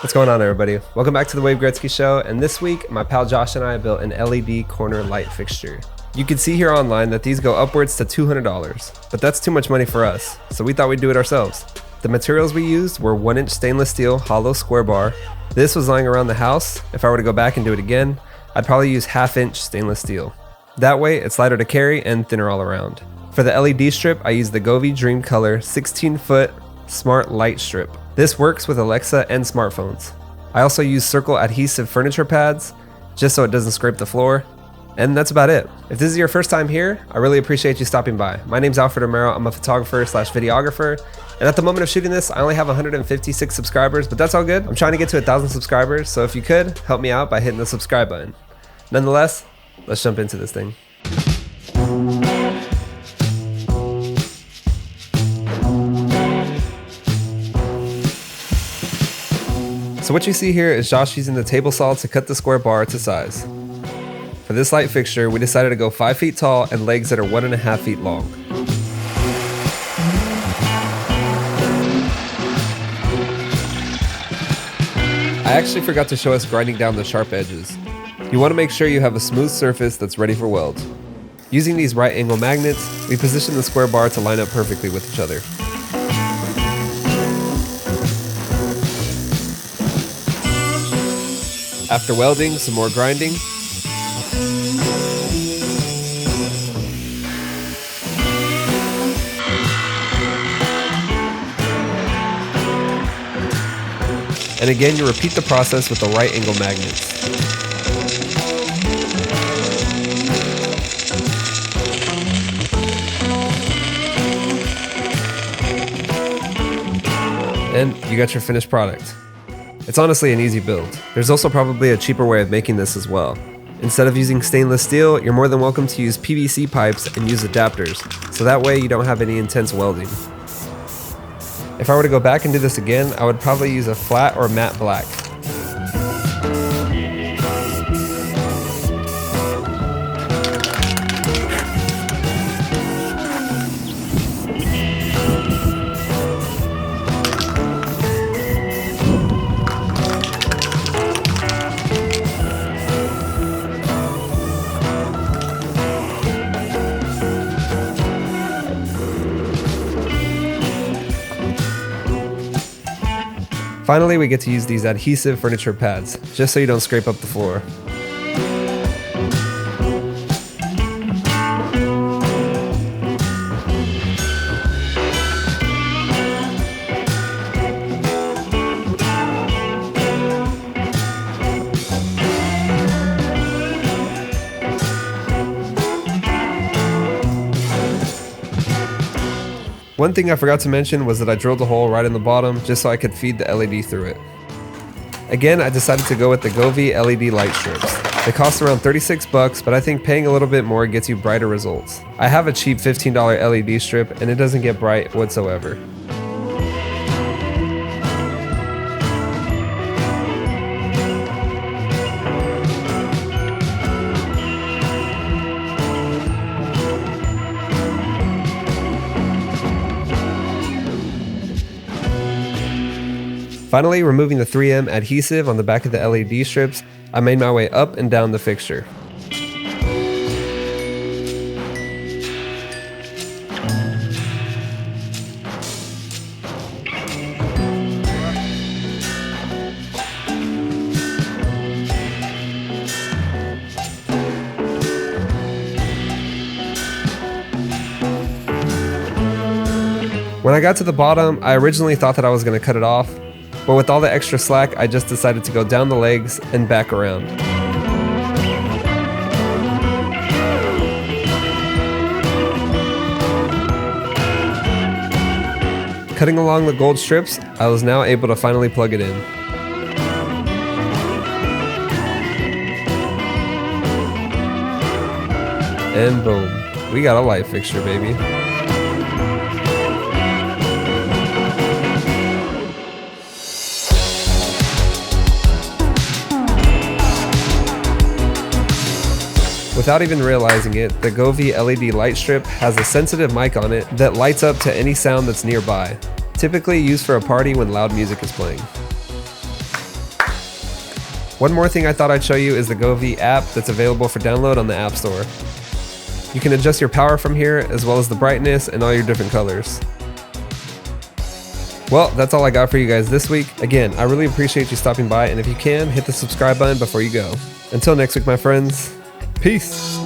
What's going on, everybody? Welcome back to the Wade Gretzky Show, and this week my pal Josh and I built an LED corner light fixture. You can see here online that these go upwards to $200, but that's too much money for us, so we thought we'd do it ourselves. The materials we used were 1-inch stainless steel hollow square bar. This was lying around the house. If I were to go back and do it again, I'd probably use 1/2-inch stainless steel. That way it's lighter to carry and thinner all around. For the LED strip, I used the Govee Dream Color 16-foot smart light strip. This works with Alexa and smartphones. I also use circle adhesive furniture pads just so it doesn't scrape the floor. And that's about it. If this is your first time here, I really appreciate you stopping by. My name's Alfred Romero. I'm a photographer / videographer. And at the moment of shooting this, I only have 156 subscribers, but that's all good. I'm trying to get to 1,000 subscribers, so if you could, help me out by hitting the subscribe button. Nonetheless, let's jump into this thing. So what you see here is Josh using the table saw to cut the square bar to size. For this light fixture, we decided to go 5 feet tall and legs that are 1.5 feet long. I actually forgot to show us grinding down the sharp edges. You want to make sure you have a smooth surface that's ready for weld. Using these right angle magnets, we position the square bar to line up perfectly with each other. After welding, some more grinding. And again, you repeat the process with the right angle magnets. And you got your finished product. It's honestly an easy build. There's also probably a cheaper way of making this as well. Instead of using stainless steel, you're more than welcome to use PVC pipes and use adapters, so that way you don't have any intense welding. If I were to go back and do this again, I would probably use a flat or matte black. Finally, we get to use these adhesive furniture pads, just so you don't scrape up the floor. One thing I forgot to mention was that I drilled a hole right in the bottom just so I could feed the LED through it. Again, I decided to go with the Govee LED light strips. They cost around $36, but I think paying a little bit more gets you brighter results. I have a cheap $15 LED strip and it doesn't get bright whatsoever. Finally, removing the 3M adhesive on the back of the LED strips, I made my way up and down the fixture. When I got to the bottom, I originally thought that I was going to cut it off, but with all the extra slack, I just decided to go down the legs and back around. Cutting along the gold strips, I was now able to finally plug it in. And boom, we got a light fixture, baby. Without even realizing it, the Govee LED light strip has a sensitive mic on it that lights up to any sound that's nearby, typically used for a party when loud music is playing. One more thing I thought I'd show you is the Govee app that's available for download on the App Store. You can adjust your power from here, as well as the brightness and all your different colors. Well, that's all I got for you guys this week. Again, I really appreciate you stopping by, and if you can, hit the subscribe button before you go. Until next week, my friends, peace.